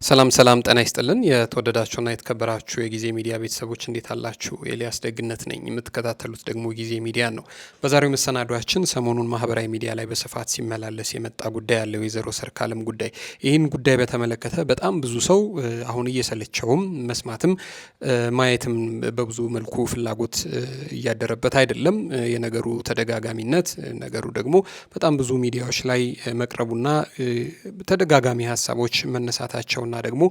ሰላም ሰላም ጤና ይስጥልን የተወደዳችሁና የተከበራችሁ የጊዜ ሚዲያ ቤተሰቦች እንዴት አላችሁ? ኤልያስ ደግነት ነኝ። የምትከታተሉት ደግሞ ጊዜ ሚዲያ ነው። በዛሬው መሰናዷችን ሰሞኑን ማህበራዊ ሚዲያ ላይ በስፋት ሲመላለስ የመጣ ጉዳይ ያለው የወይዘሮ ሰርካለም ጉዳይ። ይህን ጉዳይ በተመለከተ በጣም ብዙ ሰው አሁን እየሰለቸውም መስማትም ማየትም በብዙ መልኩ ፍላጎት እያደረበት አይደለም። የነገሩ ተደጋጋሚነት ነገሩ ደግሞ በጣም ብዙ ሚዲያዎች ላይ መቅረቡና ተደጋጋሚ ሀሳቦች መነሳታቸው እና ደግሞ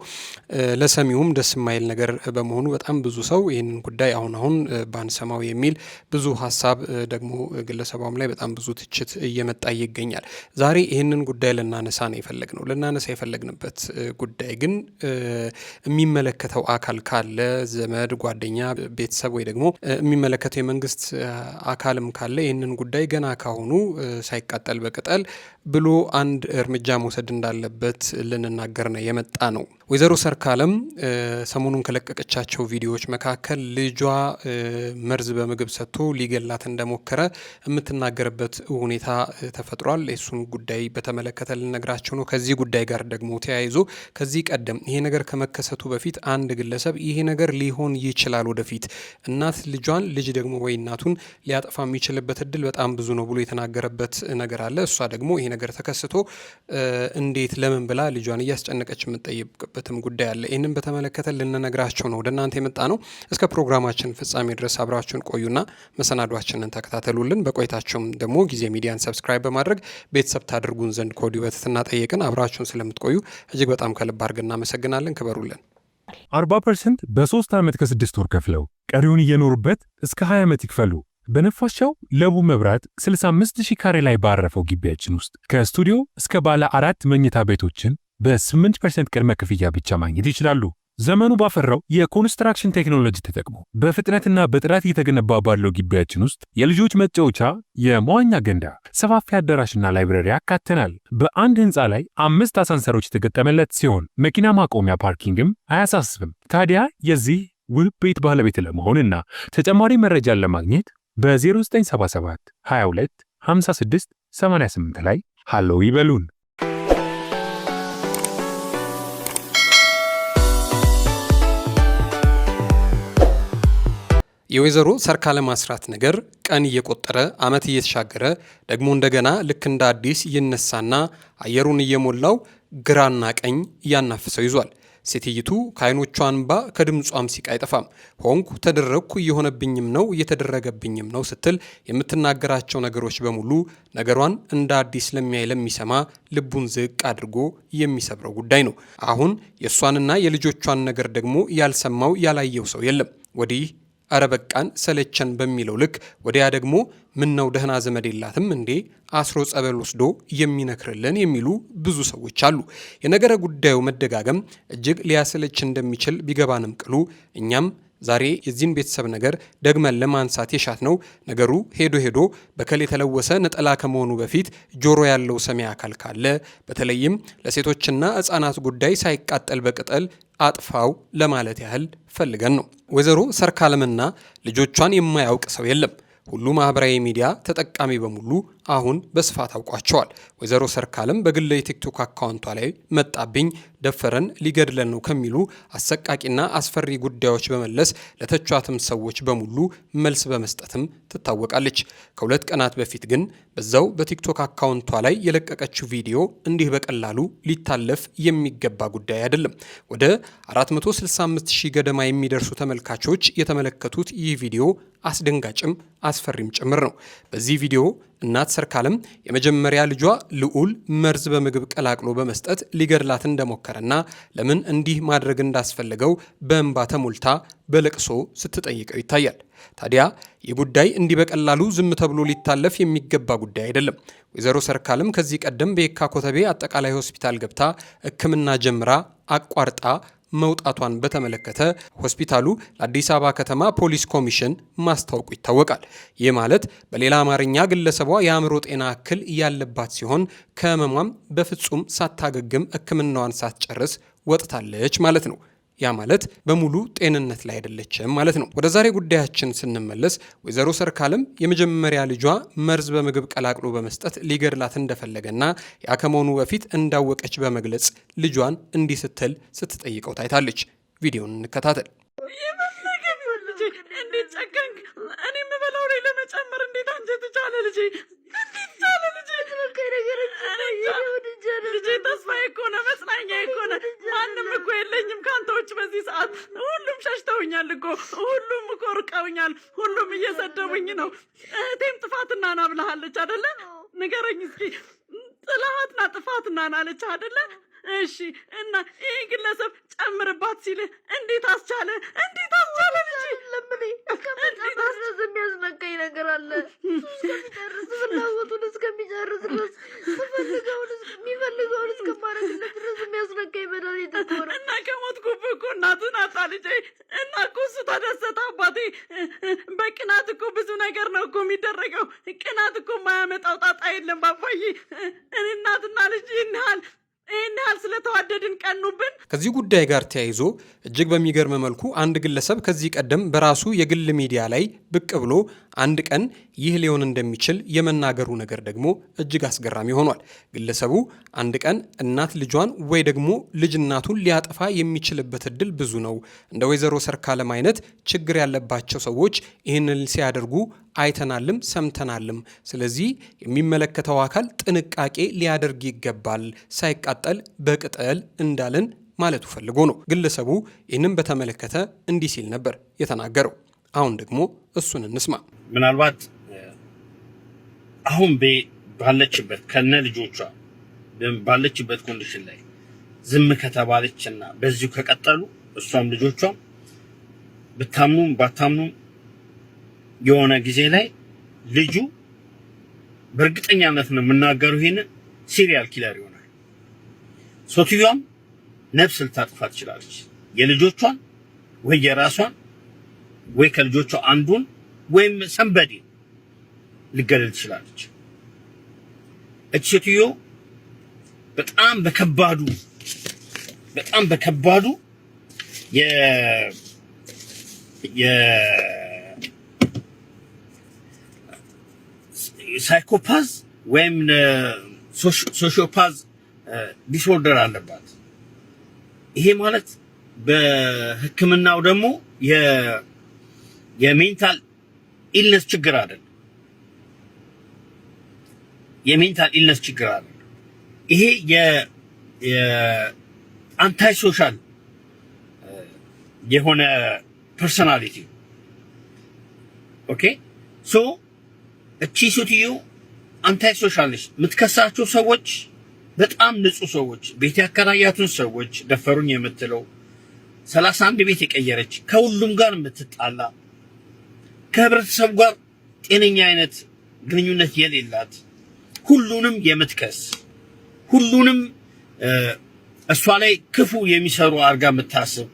ለሰሚውም ደስ የማይል ነገር በመሆኑ በጣም ብዙ ሰው ይህንን ጉዳይ አሁን ባንሰማው የሚል ብዙ ሀሳብ ደግሞ ግለሰቧም ላይ በጣም ብዙ ትችት እየመጣ ይገኛል። ዛሬ ይህንን ጉዳይ ልናነሳ የፈለግንበት ጉዳይ ግን የሚመለከተው አካል ካለ ዘመድ፣ ጓደኛ፣ ቤተሰብ ወይ ደግሞ የሚመለከተው የመንግስት አካልም ካለ ይህንን ጉዳይ ገና ካሁኑ ሳይቃጠል በቅጠል ብሎ አንድ እርምጃ መውሰድ እንዳለበት ልንናገር ነው የመጣ ነው። ወይዘሮ ሰርካለም ሰሞኑን ከለቀቀቻቸው ቪዲዮዎች መካከል ልጇ መርዝ በምግብ ሰጥቶ ሊገላት እንደሞከረ የምትናገርበት ሁኔታ ተፈጥሯል። እሱን ጉዳይ በተመለከተ ልነግራቸው ነው። ከዚህ ጉዳይ ጋር ደግሞ ተያይዞ ከዚህ ቀደም ይሄ ነገር ከመከሰቱ በፊት አንድ ግለሰብ ይሄ ነገር ሊሆን ይችላል ወደፊት እናት ልጇን ልጅ ደግሞ ወይ እናቱን ሊያጠፋ የሚችልበት እድል በጣም ብዙ ነው ብሎ የተናገረበት ነገር አለ። እሷ ደግሞ ይሄ ነገር ተከስቶ እንዴት ለምን ብላ ልጇን እያስጨነቀች የምትጠይቅበትም ጉዳይ አለ። ይህንን በተመለከተ ልንነግራቸው ነው ወደ እናንተ የመጣ ነው። እስከ ፕሮግራማችን ፍጻሜ ድረስ አብራችሁን ቆዩና መሰናዷችንን ተከታተሉልን። በቆይታችሁም ደግሞ ጊዜ ሚዲያን ሰብስክራይብ በማድረግ ቤተሰብ ታደርጉን ዘንድ ከወዲሁ በትህትና ጠየቅን። አብራችሁን ስለምትቆዩ እጅግ በጣም ከልብ አድርገን እናመሰግናለን። ክበሩልን። 40% በ3 ዓመት ከ6 ወር ከፍለው ቀሪውን እየኖሩበት እስከ 20 ዓመት ይክፈሉ። በነፋሻው ለቡ መብራት 65000 ካሬ ላይ ባረፈው ግቢያችን ውስጥ ከስቱዲዮ እስከ ባለ 4 መኝታ ቤቶችን በ8% ቅድመ ክፍያ ብቻ ማግኘት ይችላሉ። ዘመኑ ባፈራው የኮንስትራክሽን ቴክኖሎጂ ተጠቅሞ በፍጥነትና በጥራት እየተገነባ ባለው ግቢያችን ውስጥ የልጆች መጫወቻ፣ የመዋኛ ገንዳ፣ ሰፋፊ አዳራሽና ላይብረሪ ያካተናል። በአንድ ህንፃ ላይ 5 አሳንሰሮች የተገጠመለት ሲሆን መኪና ማቆሚያ ፓርኪንግም አያሳስብም። ታዲያ የዚህ ውብ ቤት ባለቤት ለመሆንና ተጨማሪ መረጃን ለማግኘት በ0977 22 56 88 ላይ ሃሎ ይበሉን። የወይዘሮ ሰርካለም አስራት ነገር ቀን እየቆጠረ ዓመት እየተሻገረ ደግሞ እንደገና ልክ እንደ አዲስ ይነሳና አየሩን እየሞላው ግራና ቀኝ እያናፍሰው ይዟል። ሴትይቱ ከዓይኖቿ እንባ ከድምጿም ሲቃ አይጠፋም። ሆንኩ ተደረግኩ፣ እየሆነብኝም ነው እየተደረገብኝም ነው ስትል የምትናገራቸው ነገሮች በሙሉ ነገሯን እንደ አዲስ ለሚሰማ ልቡን ዝቅ አድርጎ የሚሰብረው ጉዳይ ነው። አሁን የእሷንና የልጆቿን ነገር ደግሞ ያልሰማው ያላየው ሰው የለም። ወዲህ አረ በቃን ሰለቸን በሚለው ልክ ወዲያ ደግሞ ምን ነው ደህና ዘመድ የላትም እንዴ አስሮ ጸበል ወስዶ የሚነክርልን የሚሉ ብዙ ሰዎች አሉ። የነገረ ጉዳዩ መደጋገም እጅግ ሊያሰለች እንደሚችል ቢገባንም ቅሉ እኛም ዛሬ የዚህን ቤተሰብ ነገር ደግመን ለማንሳት የሻት ነው። ነገሩ ሄዶ በከል የተለወሰ ነጠላ ከመሆኑ በፊት ጆሮ ያለው ሰሚ አካል ካለ በተለይም ለሴቶችና ሕፃናት ጉዳይ ሳይቃጠል በቅጠል አጥፋው ለማለት ያህል ፈልገን ነው። ወይዘሮ ሰርካለምና ልጆቿን የማያውቅ ሰው የለም። ሁሉ ማህበራዊ ሚዲያ ተጠቃሚ በሙሉ አሁን በስፋት አውቋቸዋል። ወይዘሮ ሰርካለም በግል የቲክቶክ አካውንቷ ላይ መጣብኝ፣ ደፈረን፣ ሊገድለን ነው ከሚሉ አሰቃቂና አስፈሪ ጉዳዮች በመለስ ለተቿትም ሰዎች በሙሉ መልስ በመስጠትም ትታወቃለች። ከ2 ቀናት በፊት ግን በዛው በቲክቶክ አካውንቷ ላይ የለቀቀችው ቪዲዮ እንዲህ በቀላሉ ሊታለፍ የሚገባ ጉዳይ አይደለም። ወደ 465,000 ገደማ የሚደርሱ ተመልካቾች የተመለከቱት ይህ ቪዲዮ አስደንጋጭም አስፈሪም ጭምር ነው። በዚህ ቪዲዮ እናት ሰርካለም የመጀመሪያ ልጇ ልዑል መርዝ በምግብ ቀላቅሎ በመስጠት ሊገድላት እንደሞከረና ለምን እንዲህ ማድረግ እንዳስፈልገው በእንባ ተሞልታ በለቅሶ ስትጠይቀው ይታያል። ታዲያ ይህ ጉዳይ እንዲህ በቀላሉ ዝም ተብሎ ሊታለፍ የሚገባ ጉዳይ አይደለም። ወይዘሮ ሰርካለም ከዚህ ቀደም በየካ ኮተቤ አጠቃላይ ሆስፒታል ገብታ ሕክምና ጀምራ አቋርጣ መውጣቷን በተመለከተ ሆስፒታሉ ለአዲስ አበባ ከተማ ፖሊስ ኮሚሽን ማስታወቁ ይታወቃል። ይህ ማለት በሌላ አማርኛ ግለሰቧ የአእምሮ ጤና እክል ያለባት ሲሆን ከህመሟም በፍጹም ሳታገግም ሕክምናዋን ሳትጨርስ ወጥታለች ማለት ነው። ያ ማለት በሙሉ ጤንነት ላይ አይደለችም ማለት ነው። ወደ ዛሬ ጉዳያችን ስንመለስ ወይዘሮ ሰርካለም የመጀመሪያ ልጇ መርዝ በምግብ ቀላቅሎ በመስጠት ሊገድላት እንደፈለገና ያ ከመሆኑ በፊት እንዳወቀች በመግለጽ ልጇን እንዲህ ስትል ስትጠይቀው ታይታለች። ቪዲዮን እንከታተል። እንዴት ጨከንክ? እኔ የምበላው ላይ ለመጨመር እንዴት አንጀት ቻለ? ልጄ እንዴት ቻለ? ልጄ ተስፋዬ እኮ ነው፣ መጽናኛዬ እኮ ነው። ማንም እኮ የለኝም ካንተ ውጭ በዚህ ሰዓት። ሁሉም ሸሽተውኛል እኮ፣ ሁሉም እኮ ርቀውኛል፣ ሁሉም እየሰደቡኝ ነው። እህቴም ጥፋትና ና ብለሃለች አደለ? ንገረኝ እስኪ፣ ጥላሃትና ጥፋትና ና አለች አደለ? እሺ፣ እና ይህ ግለሰብ ጨምርባት ሲል እንዴት አስቻለ? እንዴት አስቻለ? ልጅ ለምን እስከሚጨርስ የሚያስነካኝ ነገር አለ። እስከሚጨርስ ፍላጎቱን እስከሚጨርስ ድረስ የሚፈልገውን እስከማረግለት ድረስ የሚያስነካኝ መድኃኒት እኮ ነው። እና ከሞትኩብህ እኮ እናቱን አጣ ልጄ። እና እኮ እሱ ተደሰተ አባቴ። በቅናት እኮ ብዙ ነገር ነው እኮ የሚደረገው። ቅናት እኮ የማያመጣው ጣጣ የለም ባባዬ። እኔ እናትና ልጅ ይህን ያህል ስለተዋደድን ቀኑብን። ከዚህ ጉዳይ ጋር ተያይዞ እጅግ በሚገርም መልኩ አንድ ግለሰብ ከዚህ ቀደም በራሱ የግል ሚዲያ ላይ ብቅ ብሎ አንድ ቀን ይህ ሊሆን እንደሚችል የመናገሩ ነገር ደግሞ እጅግ አስገራሚ ሆኗል። ግለሰቡ አንድ ቀን እናት ልጇን ወይ ደግሞ ልጅ እናቱን ሊያጠፋ የሚችልበት እድል ብዙ ነው፣ እንደ ወይዘሮ ሰርካለም አይነት ችግር ያለባቸው ሰዎች ይህንን ሲያደርጉ አይተናልም ሰምተናልም። ስለዚህ የሚመለከተው አካል ጥንቃቄ ሊያደርግ ይገባል፣ ሳይቃጠል በቅጠል እንዳለን ማለቱ ፈልጎ ነው። ግለሰቡ ይህንን በተመለከተ እንዲህ ሲል ነበር የተናገረው። አሁን ደግሞ እሱን እንስማ። ምናልባት አሁን ባለችበት ከነ ልጆቿ ባለችበት ኮንዲሽን ላይ ዝም ከተባለችና በዚሁ ከቀጠሉ እሷም ልጆቿም ብታምኑም ባታምኑም የሆነ ጊዜ ላይ ልጁ በእርግጠኛነት ነው የምናገረው ይሄን ሲሪያል ኪለር ይሆናል። ሶትዮም ነፍስ ልታጠፋ ትችላለች። የልጆቿን ወይ የራሷን ወይ ከልጆቿ አንዱን ወይም ሰንበዲ ልገደል ትችላለች። እቺ ሴትዮ በጣም በከባዱ ሳይኮፓዝ ወይም ሶሺዮፓዝ ዲስኦርደር አለባት። ይሄ ማለት በሕክምናው ደግሞ የሜንታል ኢልነስ ችግር አይደለም። የሜንታል ኢልነስ ችግር አይደለም። ይሄ የአንታይ ሶሻል የሆነ ፐርሶናሊቲ። ኦኬ ሶ እቺ ሴትዮ አንታይ ሶሻል ነች። የምትከሳቸው ሰዎች በጣም ንጹህ ሰዎች፣ ቤት ያከራያቱን ሰዎች ደፈሩኝ የምትለው 31 ቤት የቀየረች፣ ከሁሉም ጋር የምትጣላ፣ ከህብረተሰቡ ጋር ጤነኛ አይነት ግንኙነት የሌላት፣ ሁሉንም የምትከስ፣ ሁሉንም እሷ ላይ ክፉ የሚሰሩ አርጋ የምታስብ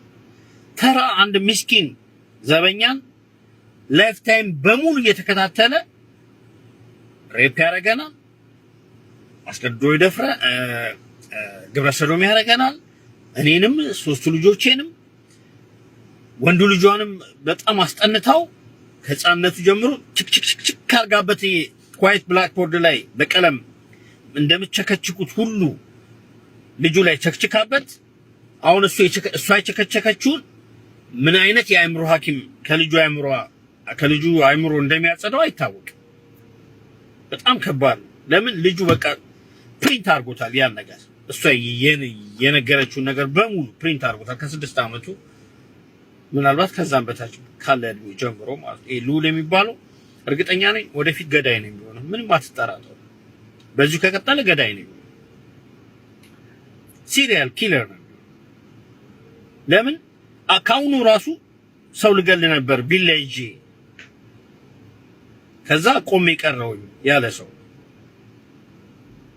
ተራ አንድ ምስኪን ዘበኛን ላይፍ ታይም በሙሉ እየተከታተለ ሬፕ ያደርገናል፣ አስገድዶ ይደፍረ ግብረ ሰዶም ያደርገናል፣ እኔንም 3 ልጆቼንም ወንዱ ልጇንም በጣም አስጠንታው ከህፃንነቱ ጀምሮ ችክ አርጋበት ዋይት ብላክቦርድ ላይ በቀለም እንደምትቸከችኩት ሁሉ ልጁ ላይ ቸክችካበት። አሁን እሷ የቸከቸከችውን ምን አይነት የአእምሮ ሐኪም ከልጁ አእምሮ እንደሚያጸዳው አይታወቅም። በጣም ከባድ ነው። ለምን ልጁ በቃ ፕሪንት አድርጎታል ያን ነገር። እሷ የነገረችውን ነገር በሙሉ ፕሪንት አድርጎታል ከ6 ዓመቱ ምናልባት ከዛም በታች ካለ እድሜ ጀምሮ ማለት ነው። ሉል የሚባለው እርግጠኛ ነኝ ወደፊት ገዳይ ነው የሚሆነው። ምንም አትጠራጠሩ። በዚሁ ከቀጠለ ገዳይ ነው። ሲሪያል ኪለር ነው። ለምን አካውኑ ራሱ ሰው ልገል ነበር ቢለይጂ ከዛ ቆሜ ቀረውኝ ያለ ሰው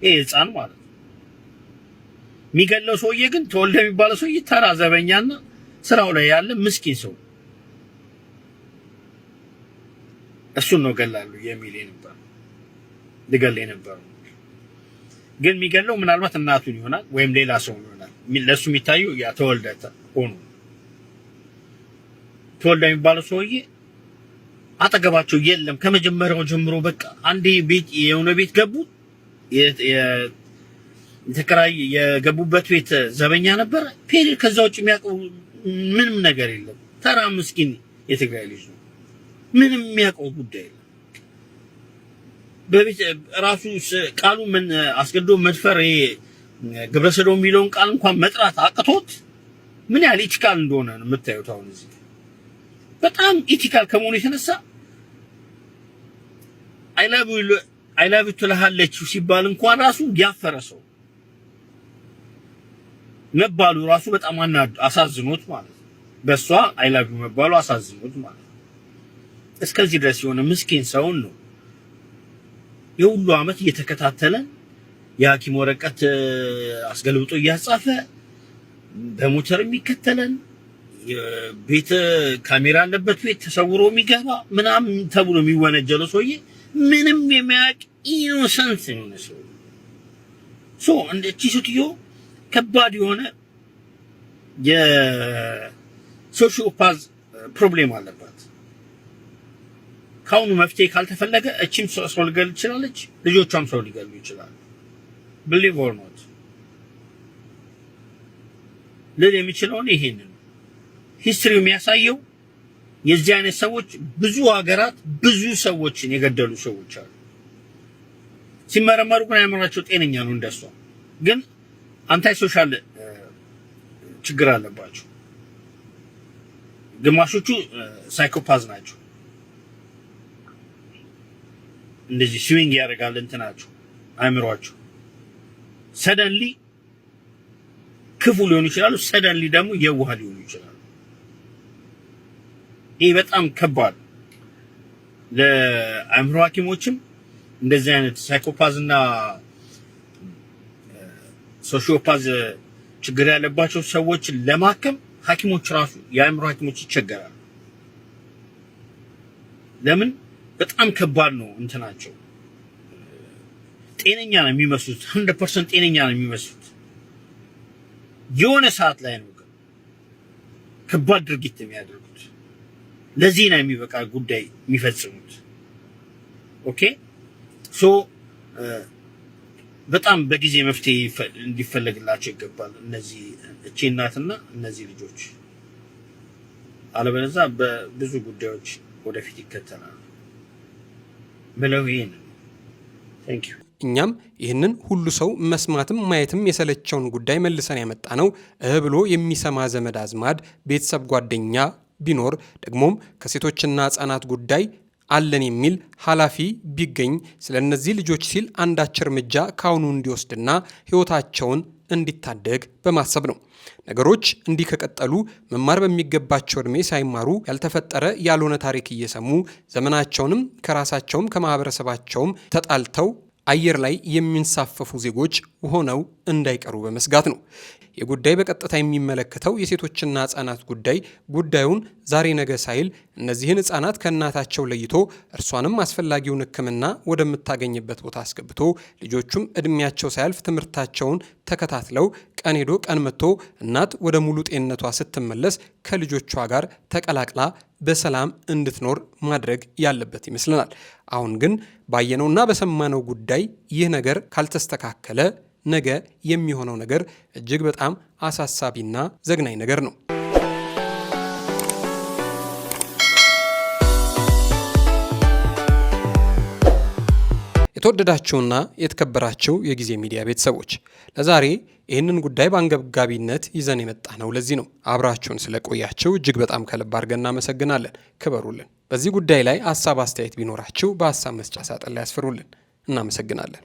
ህፃን ማለት ነው። የሚገለው ሰውዬ ግን ተወልደ የሚባለው ሰውዬ ተራ ዘበኛና ስራው ላይ ያለ ምስኪን ሰው እሱን ነው ገላሉ የሚል ነበር ልገል ነበር። ግን የሚገለው ምናልባት እናቱን ይሆናል ወይም ሌላ ሰው ይሆናል። ለሱ የሚታየው ያ ተወልደ ሆኖ ተወልዳ የሚባለው ሰውዬ አጠገባቸው የለም ከመጀመሪያው ጀምሮ። በቃ አንዴ ቤት የሆነ ቤት ገቡ። የተከራይ የገቡበት ቤት ዘበኛ ነበር ፔሪ። ከዛ ውጭ የሚያውቀው ምንም ነገር የለም። ተራ ምስኪን የትግራይ ልጅ ነው። ምንም የሚያውቀው ጉዳይ የለም። በቤት ራሱ ቃሉ ምን አስገድዶ መድፈር ግብረ ሰዶም የሚለውን ቃል እንኳን መጥራት አቅቶት ምን ያህል ኢቲካል እንደሆነ ነው የምታዩት። አሁን እዚህ በጣም ኢቲካል ከመሆኑ የተነሳ አይ ላቭ ዩ ትልሃለች ሲባል እንኳን ራሱ ያፈረ ሰው መባሉ ራሱ በጣም አሳዝኖት ማለት ነው። በሷ አይ ላቭ ዩ መባሉ አሳዝኖት ማለት ነው። እስከዚህ ድረስ የሆነ ምስኪን ሰውን ነው የሁሉ አመት እየተከታተለ የሐኪም ወረቀት አስገልብጦ እያጻፈ በሞተር የሚከተለን ቤት ካሜራ ያለበት ቤት ተሰውሮ የሚገባ ምናምን ተብሎ የሚወነጀለው ሰውዬ ምንም የሚያውቅ ኢኖሰንት ነው ሰው እንደቺ ሴትዮ ከባድ የሆነ የሶሺዮፓዝ ፕሮብሌም አለባት። ካሁኑ መፍትሄ ካልተፈለገ እቺም ሰው ሊገል ይችላልች፣ ልጆቿም ሰው ሊገሉ ይችላሉ። believe or not ለኔ የሚችለው ይሄንን ሂስትሪው የሚያሳየው የዚህ አይነት ሰዎች ብዙ ሀገራት ብዙ ሰዎችን የገደሉ ሰዎች አሉ። ሲመረመሩ ግን ያመራቸው ጤነኛ ነው እንደሷ፣ ግን አንታይ ሶሻል ችግር አለባቸው። ግማሾቹ ሳይኮፓዝ ናቸው። እንደዚህ ስዊንግ ያደርጋል እንትናቸው አይምሯቸው። ሰደንሊ ክፉ ሊሆኑ ይችላሉ፣ ሰደንሊ ደግሞ የዋህ ሊሆኑ ይችላሉ። ይሄ በጣም ከባድ ለአእምሮ ሐኪሞችም እንደዚህ አይነት ሳይኮፓዝና ሶሺዮፓዝ ችግር ያለባቸው ሰዎች ለማከም ሐኪሞች ራሱ የአእምሮ ሐኪሞች ይቸገራሉ። ለምን? በጣም ከባድ ነው እንትናቸው። ጤነኛ ነው የሚመስሉት 100% ጤነኛ ነው የሚመስሉት። የሆነ ሰዓት ላይ ነው ከባድ ድርጊት የሚያደርጉት። ለዚህ ነው የሚበቃ ጉዳይ የሚፈጽሙት። ኦኬ ሶ በጣም በጊዜ መፍትሄ እንዲፈለግላቸው ይገባል እነዚህ እቺ እናትና እነዚህ ልጆች። አለበለዚያ በብዙ ጉዳዮች ወደፊት ይከተላሉ ብለው ይሄን Thank you። እኛም ይህንን ሁሉ ሰው መስማትም ማየትም የሰለቸውን ጉዳይ መልሰን ያመጣ ነው ብሎ የሚሰማ ዘመድ አዝማድ ቤተሰብ ጓደኛ ቢኖር ደግሞም ከሴቶችና ህጻናት ጉዳይ አለን የሚል ኃላፊ ቢገኝ ስለነዚህ ልጆች ሲል አንዳች እርምጃ ካሁኑ እንዲወስድና ህይወታቸውን እንዲታደግ በማሰብ ነው። ነገሮች እንዲህ ከቀጠሉ መማር በሚገባቸው እድሜ ሳይማሩ ያልተፈጠረ ያልሆነ ታሪክ እየሰሙ ዘመናቸውንም ከራሳቸውም ከማህበረሰባቸውም ተጣልተው አየር ላይ የሚንሳፈፉ ዜጎች ሆነው እንዳይቀሩ በመስጋት ነው። የጉዳይ በቀጥታ የሚመለከተው የሴቶችና ህጻናት ጉዳዩን ዛሬ ነገ ሳይል እነዚህን ህጻናት ከእናታቸው ለይቶ እርሷንም አስፈላጊውን ሕክምና ወደምታገኝበት ቦታ አስገብቶ ልጆቹም እድሜያቸው ሳያልፍ ትምህርታቸውን ተከታትለው ቀን ሄዶ ቀን መጥቶ እናት ወደ ሙሉ ጤንነቷ ስትመለስ ከልጆቿ ጋር ተቀላቅላ በሰላም እንድትኖር ማድረግ ያለበት ይመስለናል። አሁን ግን ባየነውና በሰማነው ጉዳይ ይህ ነገር ካልተስተካከለ ነገ የሚሆነው ነገር እጅግ በጣም አሳሳቢና ዘግናኝ ነገር ነው። የተወደዳችሁና የተከበራችሁ የጊዜ ሚዲያ ቤተሰቦች ለዛሬ ይህንን ጉዳይ በአንገብጋቢነት ይዘን የመጣ ነው። ለዚህ ነው አብራችሁን ስለቆያችሁ እጅግ በጣም ከልብ አድርገን እናመሰግናለን። ክበሩልን። በዚህ ጉዳይ ላይ ሀሳብ አስተያየት ቢኖራችሁ በሀሳብ መስጫ ሳጥን ላይ ያስፍሩልን። እናመሰግናለን።